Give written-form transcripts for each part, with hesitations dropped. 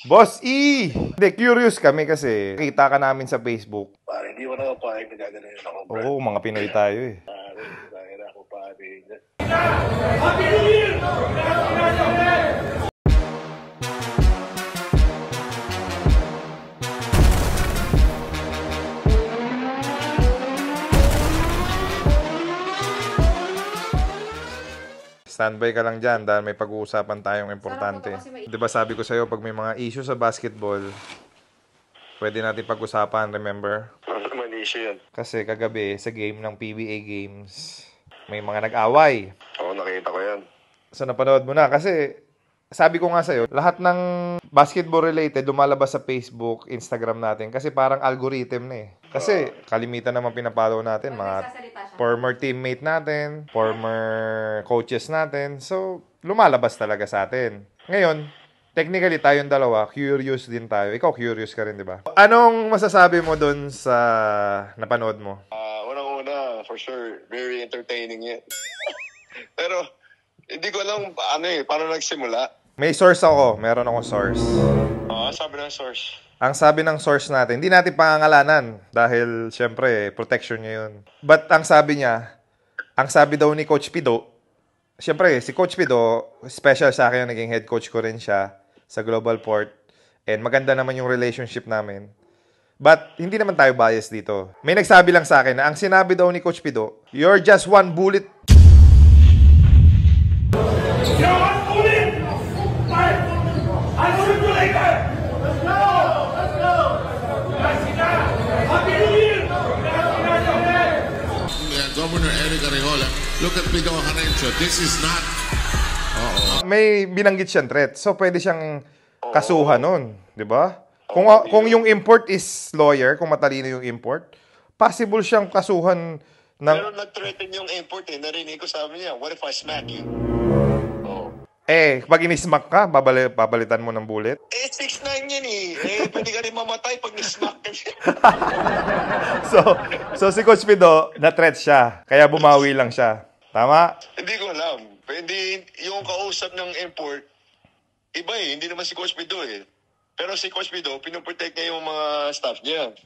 Boss E! Hindi, curious kami kasi kita ka namin sa Facebook. Pare, hindi ko na kapayag na gagano'n ako, bro. Oo, mga Pinoy tayo eh. Pare, dahil ako, pare. Happy New Year! Standby ka lang dyan dahil may pag-uusapan tayong importante. Diba sabi ko sa'yo, pag may mga issue sa basketball, pwede natin pag-usapan, remember? Ano naman issue yan? Kasi kagabi, sa game ng PBA Games, may mga nag-away. Oo, nakita ko yan. So napanood mo na kasi sabi ko nga sa'yo, lahat ng basketball related lumalabas sa Facebook, Instagram natin kasi parang algorithm na eh. Kasi kalimitan naman pinapollow natin mga former teammate natin, former coaches natin. So lumalabas talaga sa atin. Ngayon, technically tayong dalawa, curious din tayo. Ikaw curious ka rin, di ba? Anong masasabi mo dun sa napanood mo? Unang-una, for sure, very entertaining yan. Pero, hindi ko alam paano nagsimula. May source ako. Meron akong source. Sabi ng source. Ang sabi ng source natin, hindi natin pangangalanan dahil syempre protection niya yun. But ang sabi niya, ang sabi daw ni Coach Pido, syempre si Coach Pido, special sa akin, naging head coach ko rin siya sa Global Port. And maganda naman yung relationship namin. But hindi naman tayo biased dito. May nagsabi lang sa akin na ang sinabi daw ni Coach Pido, you're just one bullet. Governor Eric Arreola, look at Pido Harencio. This is not... May binanggit siyang threat. So, pwede siyang kasuhan nun. Di ba? Kung yung import is lawyer, kung matalino yung import, possible siyang kasuhan ng... Pero nag-threaten yung import eh. Narinig ko, sabi niya, what if I smack you? Pag inismack ka, babalitan mo ng bullet. 6'9" yan eh. Pwede ka rin mamatay pag nismack ka niya. So si Coach Pido, na-threat siya. Kaya bumawi lang siya. Tama? Hindi ko alam. Hindi, yung kausap ng import, iba eh. Hindi naman si Coach Pido eh. Pero si Coach Pido, pinoprotect niya yung mga staff niya.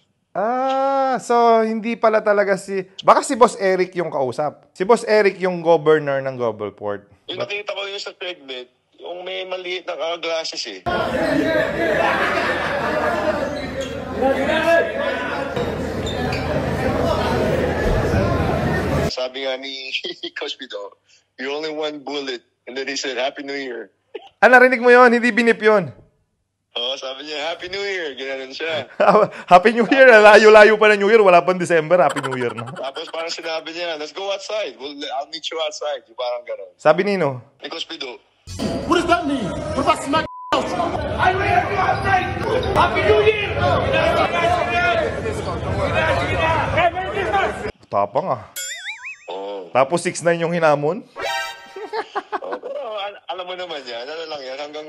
So hindi pala talaga baka si Boss Eric yung kausap. Si Boss Eric yung governor ng Global Port. Yung nakita ko yung sa segment, yung may maliit na glasses eh. Sabi nga ni Coach Pido, you're only one bullet. And then he said, Happy New Year. Narinig mo yon, hindi binip yun. Sabi niya, Happy New Year. Ginanon siya. Happy New Year. Layo-layo pa ng New Year. Wala pang December. Happy New Year na. Tapos parang sinabi niya, let's go outside. I'll meet you outside. Yung parang gano'n. Sabi nino? Ni Coach Pido. What does that mean? What about smack out? I will have you outside! Happy New Year! Tapang ah. Oo. Tapos 6'9" yung hinamon. Pero alam mo naman yan. Ano lang yan. Hanggang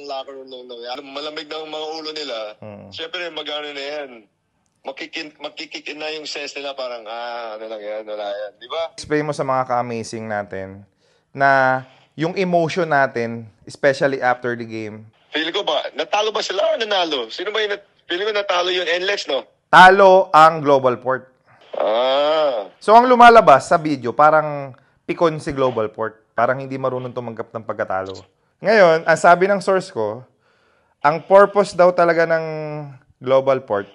locker room yan. Malamig na ang mga ulo nila. Siyempre, magano na yan. Makikikin na yung sense nila. Parang, ano lang yan. Wala yan. Di ba? Explain mo sa mga ka-amazing natin na yung emotion natin, especially after the game. Feeling ko ba, natalo ba sila o nanalo? Sino ba yung, feeling ko natalo yung NLEX, no? Talo ang Global Port. So ang lumalabas sa video, parang pikon si Global Port. Parang hindi marunong tumanggap ng pagkatalo. Ngayon, ang sabi ng source ko, ang purpose daw talaga ng Global Port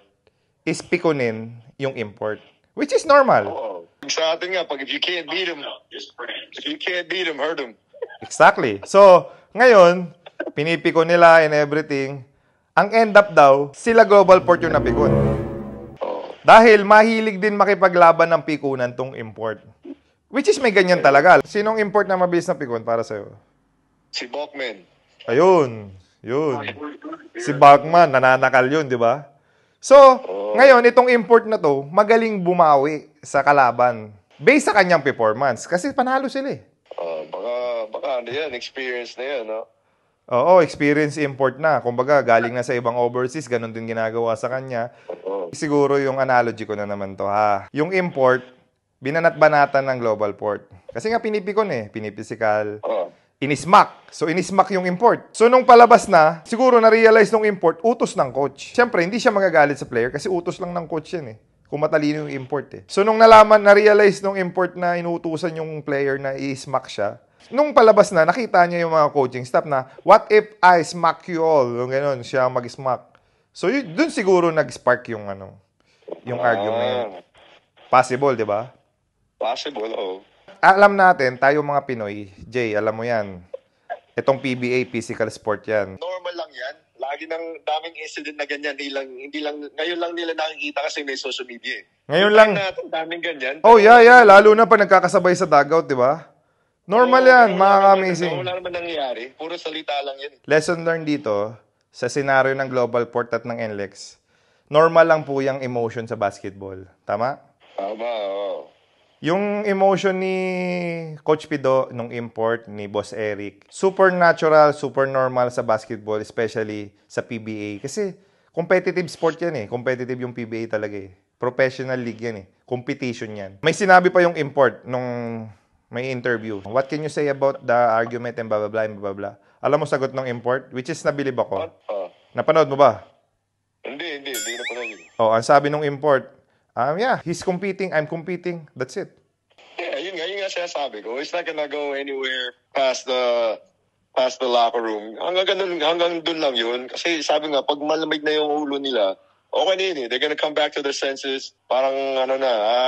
is pikunin yung import. Which is normal. Oo. Sa atin nga, pag if you can't beat them, hurt them. Exactly. So, ngayon, pinipikon nila and everything. Ang end up daw, sila Global Port yung napikon. Dahil mahilig din makipaglaban ng pikunan tong import. Which is may ganyan talaga. Sinong import na mabilis na pikon para sa'yo? Si Bachman. Ayun. Yun. Si Bachman, nananakal yun, di ba? So, ngayon, itong import na to, magaling bumawi sa kalaban. Based sa kanyang performance. Kasi panalo sila eh. Baka ano yan, experience na yan, no? Oo, experience import na. Kumbaga, galing na sa ibang overseas, ganun din ginagawa sa kanya. Siguro yung analogy ko na naman to, ha? Yung import, binanat-banatan ng Global Port. Kasi nga pinipikon eh, pinipisikal. inismack. So, inismack yung import. So, nung palabas na, siguro na-realize nung import, utos ng coach. Siyempre, hindi siya magagalit sa player kasi utos lang ng coach yan eh. Kung matalino yung import eh. So, nung nalaman, na-realize nung import na inuutusan yung player na i-smack siya, nung palabas na, nakita niya yung mga coaching staff na, what if I smack you all? Yung gano'n, siya mag-smack. So, dun siguro nag-spark yung yung argument. Possible, di ba? Possible, oo. Alam natin, tayo mga Pinoy, Jay, alam mo yan. Itong PBA, physical sport yan. Normal lang yan. Lagi ng daming incident na ganyan. Hindi lang, ngayon lang nila nakikita kasi may social media eh. Ngayon lang. Natin, daming ganyan. Oh, yeah. Lalo na pa nagkakasabay sa dugout, di ba? Normal yan, makaka-amazing. Wala naman nangyayari. Puro salita lang yan. Lesson learned dito, sa senaryo ng Global Port at ng NLEX, normal lang po yung emotion sa basketball. Tama? Tama, oo. Yung emotion ni Coach Pido nung import ni Boss Eric, super natural, super normal sa basketball, especially sa PBA. Kasi competitive sport yan eh. Competitive yung PBA talaga eh. Professional league yan eh. Competition yan. May sinabi pa yung import nung may interview. What can you say about the argument and blah blah blah and blah blah? Alam mo sagot ng import, which is nabilib ako. Napanood mo ba? Hindi na pa rin. Oh, ang sabi nung import, yeah, he's competing, I'm competing. That's it. Yeah, yun nga sinasabi ko. It's not gonna go anywhere past the locker room. Hanggang dun lang yun. Kasi sabi nga, pag malamig na yung ulo nila, okay na yun eh. They're gonna come back to their senses. Parang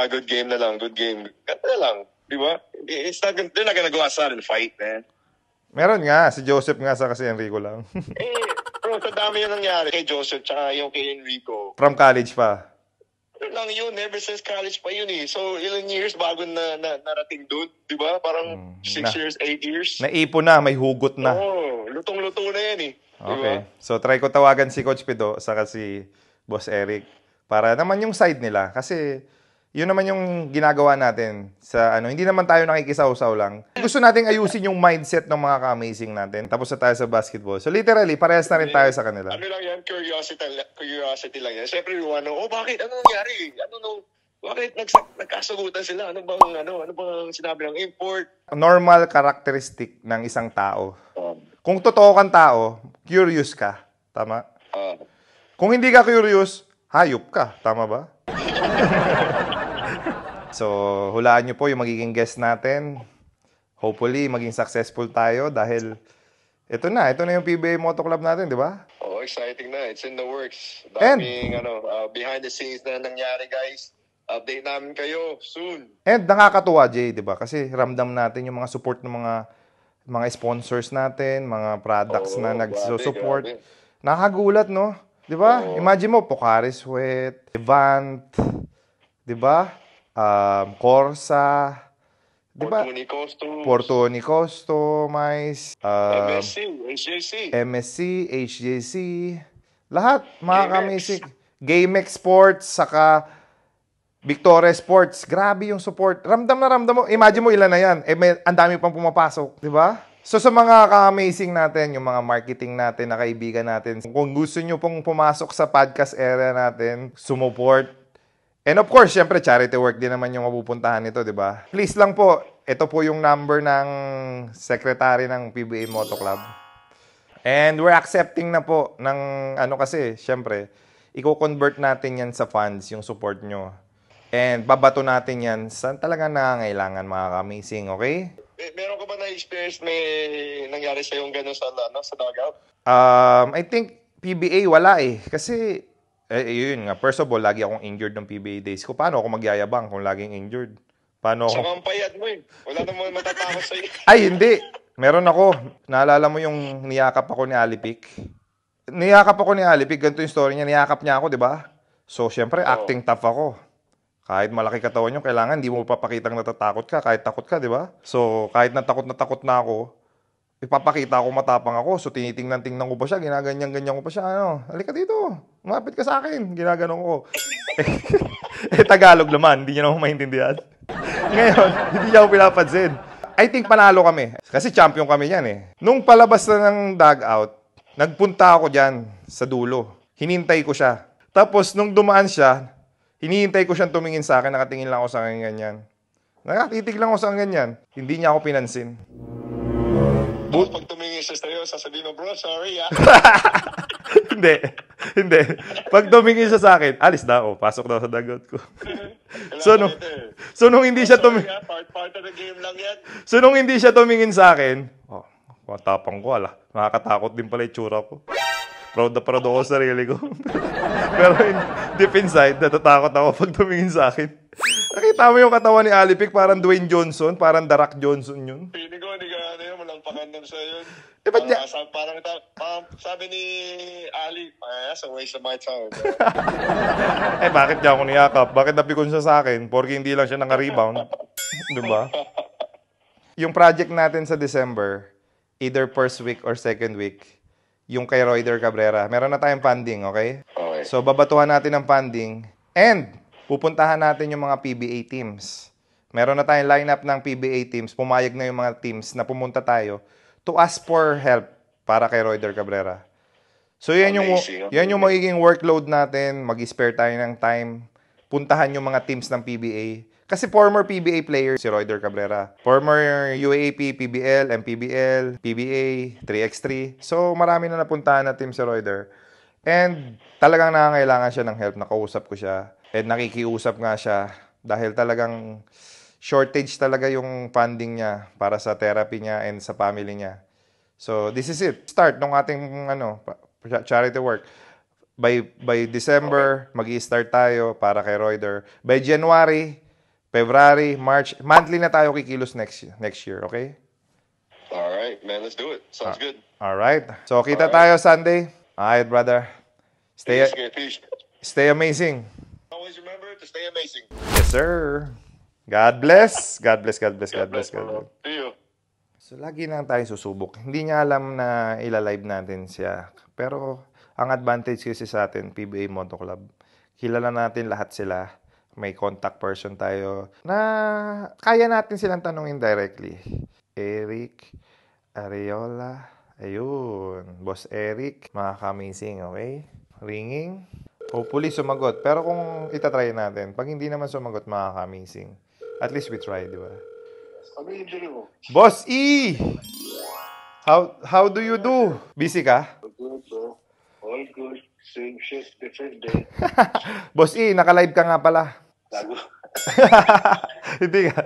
good game na lang, good game. Ganda na lang, di ba? They're not gonna go outside and fight, man. Meron nga, si Joseph nga sa kasi Enrico lang. Bro, sa dami yung nangyari kay Joseph tsaka yung kay Enrico. From college pa. Lang yun, ever since college pa yun eh. So, ilang years bago narating doon, di ba? Parang 6 years, 8 years. Naipon na, may hugot na. Oo, lutong-luto na yan eh. Okay. So, try ko tawagan si Coach Pido saka si Boss Eric para naman yung side nila. Kasi, yun naman yung ginagawa natin sa hindi naman tayo nakikisaw-saw lang. Gusto nating ayusin yung mindset ng mga ka-amazing natin. Tapos na tayo sa basketball. So literally, parehas na rin tayo sa kanila. Ano lang yan? Curiosity lang yan. Siyempre, bakit? Ano nangyari? Bakit nagkasagutan sila? Ano bang sinabi ng import? Normal characteristic ng isang tao. Kung totoo kang tao, curious ka. Tama? Kung hindi ka curious, hayop ka. Tama ba? So, hulaan nyo po yung magiging guest natin. Hopefully, maging successful tayo dahil ito na yung PBA Moto Club natin, di ba? Oh, exciting na. It's in the works. Daming behind the scenes na nangyari, guys. Update namin kayo soon. And nakakatuwa, Jay, di ba? Kasi ramdam natin yung mga support ng mga sponsors natin, mga products na nagsusupport. Nakagulat, no? Di ba? Imagine mo, Pocari Sweat, Evant, di ba? Corsa, di ba? Fortuny Customize, MSC, HJC, lahat, mga kamisik. GameX Sports, saka Victoria Sports. Grabe yung support. Ramdam na ramdam mo. Imagine mo ilan na yan. Ang dami pang pumapasok, di ba? So sa mga ka-amazing natin, yung mga marketing natin na kaibigan natin, kung gusto nyo pong pumasok sa podcast area natin, sumuport. And of course, syempre, charity work din naman yung mapupuntahan nito, di ba? Please lang po, ito po yung number ng secretary ng PBA Moto Club. And we're accepting na po ng kasi, syempre, i-convert natin yan sa funds, yung support nyo. And babato natin yan sa talagang nangangailangan, mga ka-amazing, okay? Meron ka ba na-experience may nangyari sa yung gano'n sa dugout? I think PBA wala eh. Kasi, yun nga, first of all, lagi akong injured ng PBA days ko. Paano ako magyayabang kung laging injured? Paano ako? Saka ang payat mo eh. Wala namang matatakot sa'yo. Ay, hindi. Meron ako. Naalala mo yung niyakap ako ni Alipik? Niyakap ako ni Alipik. Ganito yung story niya. Niyakap niya ako, di ba? So, syempre, acting tough ako. Kahit malaki katawan nyo, kailangan hindi mo papakitang natatakot ka. Kahit takot ka, di ba? So, kahit natakot na ako, ipapakita ako matapang ako. So, tinitingnan-tingnan ko pa siya. Ginaganyan-ganyan ko pa siya. Halika dito. Umapit ka sa akin. Ginaganon ko. Tagalog naman. Hindi niya naman maintindihan. Ngayon, hindi niya ako pinapansin. I think panalo kami. Kasi champion kami yan eh. Nung palabas na ng dugout, nagpunta ako dyan sa dulo. Hinintay ko siya. Tapos, nung dumaan siya, hinihintay ko siyang tumingin sa akin. Nakatingin lang ako sa akin ganyan. Nakatitig lang ako sa akin ganyan. Hindi niya ako pinansin. Tapos pag tumingin siya sa'yo, sasabihin mo, bro, sorry ah. Hindi. Hindi. Pag tumingin siya sa akin, alis na ako. Pasok na ako sa dagat ko. So, nung hindi siya Sorry ah, part of the game lang yan. So, nung hindi siya tumingin sa akin, matapang ko, nakakatakot din pala yung tsura ko. Proud na proud ako sa sarili ko. Pero deep inside, natatakot ako pag tumingin sa akin. Nakita mo yung katawan ni Alipik, parang Dwayne Johnson, parang The Rock Johnson yun. Feeling ko, hindi ka ano yun, walang pakandam sa yun. Ba't niya? Parang sabi ni Ali, that's a waste of my time. Bakit niya ako niyakap? Bakit napikon siya sa akin? Porque hindi lang siya naka-rebound. Diba? Yung project natin sa December, either first week or second week, yung kay Royder Cabrera, meron na tayong funding, okay? Okay. So, babatuhan natin ang funding and pupuntahan natin yung mga PBA teams. Meron na tayong lineup ng PBA teams. Pumayag na yung mga teams na pumunta tayo to ask for help para kay Royder Cabrera. So, yan yung magiging workload natin. Mag-spare tayo ng time. Puntahan yung mga teams ng PBA. Kasi former PBA player si Royder Cabrera. Former UAAP, PBL, MPBL, PBA, 3x3. So, marami na napuntahan na team si Royder. And talagang nangangailangan siya ng help. Nakausap ko siya. And nakikiusap nga siya. Dahil talagang shortage talaga yung funding niya para sa therapy niya and sa family niya. So, this is it. Start ng ating charity work. By December, mag-i-start tayo para kay Royder. By January, February, March, monthly na tayo kikilos next year, okay? Alright, man, let's do it. Sounds good. Alright. So, kita tayo Sunday. Alright, brother. Stay amazing. Always remember to stay amazing. Yes, sir. God bless. God bless, God bless, God bless, God bless. See you. So, lagi lang tayo susubok. Hindi niya alam na ilalive natin siya. Pero, ang advantage kasi sa atin, PBA Moto Club, kilala natin lahat sila. May contact person tayo na kaya natin silang tanungin directly. Eric Areola. Ayun. Boss Eric. Makaka-amazing, okay? Ringing. Hopefully sumagot. Pero kung itatry natin, pag hindi naman sumagot, makaka-amazing. At least we try, di ba? Ano yung injury mo? Boss E! How do you do? Busy ka? Good, bro. All good. Same shit, different day. Boss E, naka-live ka nga pala. Gago. Hindi ka.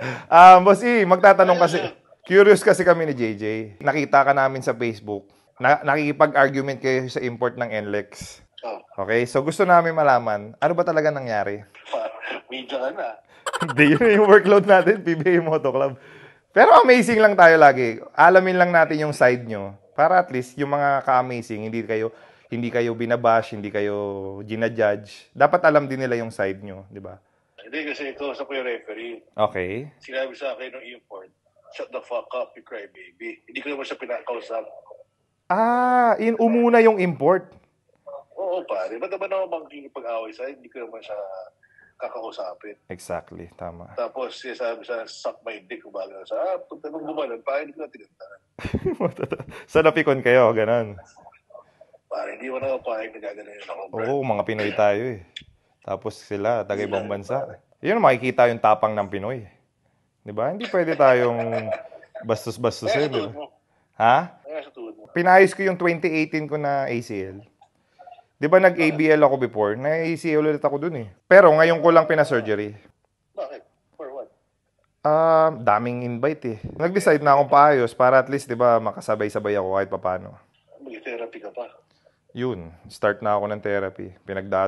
Boss E, magtatanong kasi. Curious kasi kami ni JJ. Nakita ka namin sa Facebook. Nakikipag-argument kayo sa import ng NLEX. Oh. Okay? So gusto namin malaman, ano ba talaga nangyari? Media ka na. Hindi, yun yung workload natin, PBA Moto Club. Pero amazing lang tayo lagi. Alamin lang natin yung side nyo. Para at least yung mga ka-amazing, hindi kayo binabash, hindi kayo ginajudge. Dapat alam din nila yung side nyo, di ba? Hindi kasi kausap ko yung referee. Okay. Sinabi sa akin ng import, shut the fuck up, you cry baby. Hindi ko naman siya pinakausap. Umuna yung import. Oo pare, ba't naman ako makikipag-away sa'yo? Hindi ko naman siya kakausapin. Exactly, tama. Tapos sabi sa suck my dick, umaga sa, pag tanong bumalan, pare, hindi ko na tinantanan. So napikon kayo, ganun. Pare, hindi mo na kapahig na gagano'n ako, bro. Oo, mga Pinoy tayo eh. Tapos sila, taga-ibang bansa. Yun, makikita yung tapang ng Pinoy. Di ba? Hindi pwede tayong bastos-bastos eh. Diba? Ha? Kaya sa tuhod mo. Pinayos ko yung 2018 ko na ACL. Di ba nag-ABL ako before? Na-ACL ulit ako dun eh. Pero ngayon ko lang pina-surgery. Bakit? For what? Daming invite eh. Nag-decide na akong paayos para at least, di ba, makasabay-sabay ako kahit papano. Mag-therapy ka pa. Yun, start na ako ng therapy.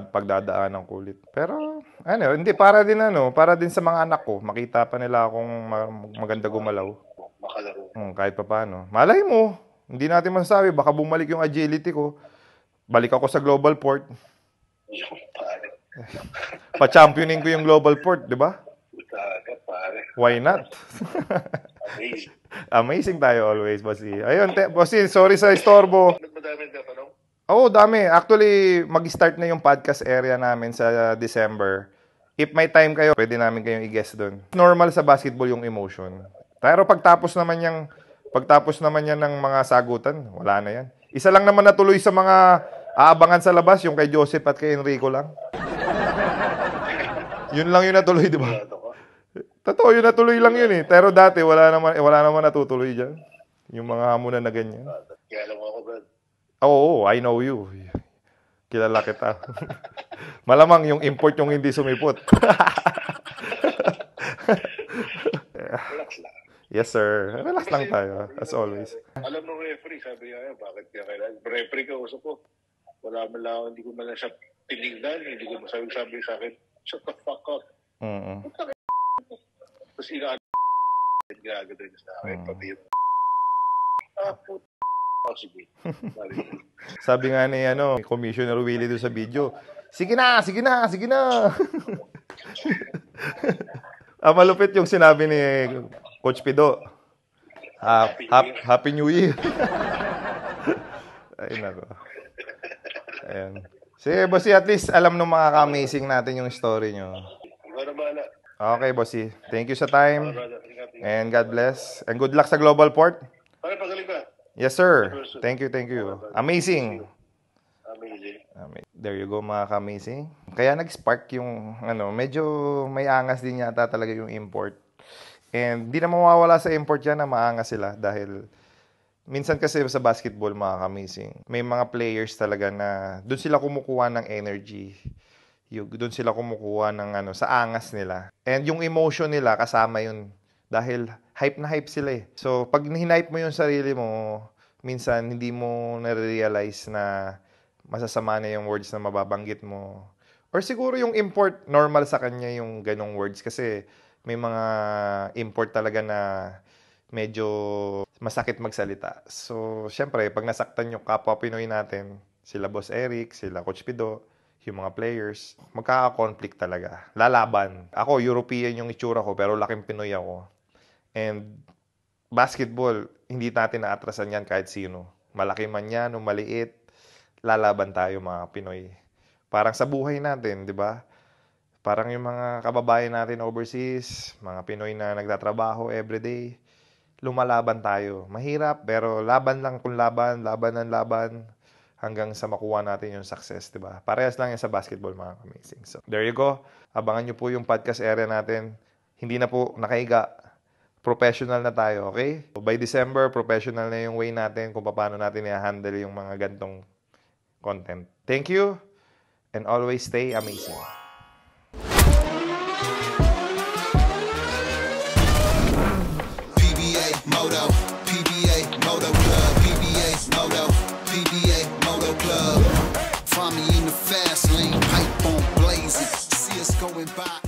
Pagdadaan ng kulit. Pero, hindi, para din sa mga anak ko. Makita pa nila akong maganda gumalaw. Makalaro. Kahit papano. Malay mo, hindi natin masasabi, baka bumalik yung agility ko. Balik ako sa global port. Yung pare. Pa-championing ko yung global port, di ba? Pare. Why not? Amazing. Amazing tayo always, Bossy. Ayun, Bossy, sorry sa istorbo. Madami na tanong? Oo, dami. Actually, mag-start na yung podcast area namin sa December. If may time kayo, pwede namin kayong i-guest doon. Normal sa basketball yung emotion. Pero pagtapos naman yan ng mga sagutan, wala na yan. Isa lang naman natuloy sa mga aabangan sa labas, yung kay Joseph at kay Enrico lang. Yun lang yung natuloy, di ba? Totoo, yun natuloy lang yun eh. Pero dati, wala naman natutuloy dyan. Yung mga hamunan na ganyan. Kaya alam mo ako, Brad. Oo, I know you. Kilala kita. Malamang yung import yung hindi sumipot. Relax lang. Yes, sir. Relax lang tayo, as always. Alam mo, referee, sabi niya, bakit kaya kailangan? Referee ka, usap ko. Wala man lang, hindi ko man lang siya tinignan, hindi ko masabi sa akin, shut the fuck up. Tapos ginagado niya sa akin, pati yung sige. Sabi nga ni Commissioner Willie doon sa video, sige na. Malupit yung sinabi ni Coach Pido. Happy New Year. Ay, nako. Ayan. Sige, bossy, at least alam nung mga ka-amazing natin yung story nyo. Ikaw na bahala. Okay, bossy. Thank you sa time. And God bless. And good luck sa Global Port. Pare, pagaling ka. Yes, sir. Thank you. Amazing. There you go, mga ka-amazing. Kaya nag-spark yung, medyo may angas din yata talaga yung import. And di na mawawala sa import yan na maangas sila dahil minsan kasi sa basketball, mga ka-amazing, may mga players talaga na doon sila kumukuha ng energy. Doon sila kumukuha ng sa angas nila. And yung emotion nila kasama yun dahil hype na hype sila eh. So, pag hinihype mo yung sarili mo, minsan hindi mo na-realize na masasama na yung words na mababanggit mo. Or siguro yung import, normal sa kanya yung ganong words kasi may mga import talaga na medyo masakit magsalita. So, syempre, pag nasaktan yung kapwa Pinoy natin, sila Boss Eric, sila Coach Pido, yung mga players, magkaka-conflict talaga. Lalaban. Ako, European yung itsura ko, pero laking Pinoy ako. And basketball, hindi natin naatrasan yan kahit sino. Malaki man yan o maliit, lalaban tayo mga Pinoy. Parang sa buhay natin, di ba? Parang yung mga kababayan natin overseas, mga Pinoy na nagtatrabaho everyday, lumalaban tayo. Mahirap, pero laban lang kung laban hanggang sa makuha natin yung success, di ba? Parehas lang yan sa basketball, mga amazing. So, there you go. Abangan nyo po yung podcast area natin. Hindi na po nakahiga. Professional na tayo, okay? So, by December, professional na yung way natin kung paano natin i-handle yung mga gantong content. Thank you, and always stay amazing. PBA Moto Club, PBA Moto Club. Find me in the fast lane, pipe on blazing. See us going by.